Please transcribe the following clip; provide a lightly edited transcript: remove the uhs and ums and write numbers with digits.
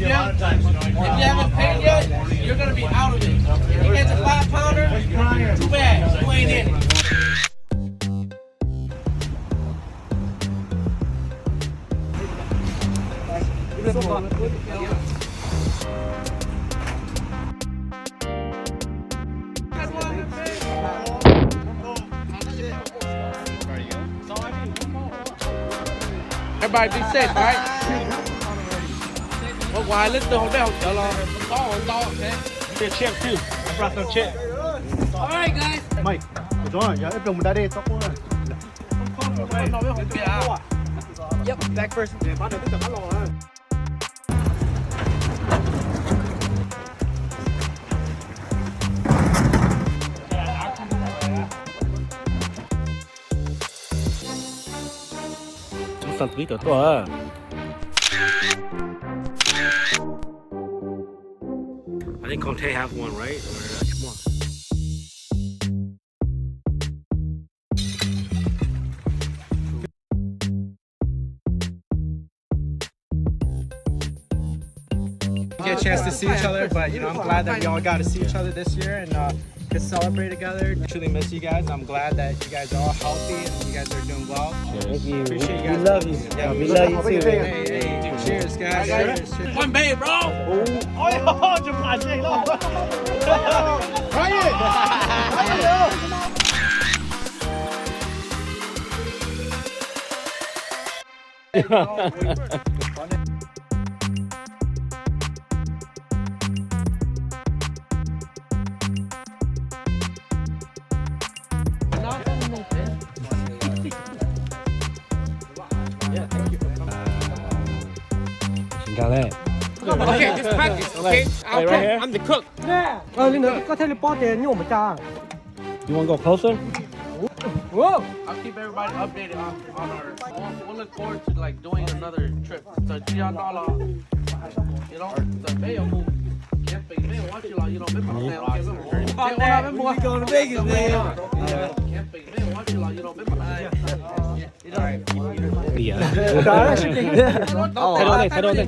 you haven't paid yet, you're gonna be out of it. If you get the 5-pounder, too bad, you ain't in it. Everybody be safe, right? Ở ngoài lít tôi không biết không chợ lo to thế. Check too. I brought some check. Alright guys. Mike, đúng rồi, giờ em dùng đá đi tóc quá. Yep, back first. Chúng sẵn tíตัว I think Conte have one, right? Or, come on. Get a chance to see each other, but you know, I'm glad that we all got to see each other this year and could celebrate together. Truly miss you guys. I'm glad that you guys are all healthy and you guys are doing well. Thank you. Appreciate you guys. We love you. Yeah, we love you too. Hey, cheers, guys. Cheers. One babe, bro. Galette. Okay, just practice, okay? Wait, right here? I'm the cook. Có teleport đến nhưng mà cha. You want to go closer? Whoa. I'll keep everybody updated on our. We'll look forward to like doing another trip. So y'all know, you know, the mayo move. Camping, man, watch you like you know, We going to Vegas, man. Camping, man, watch you like you know, Yeah. Đó là sự kiện. Thay đổi này.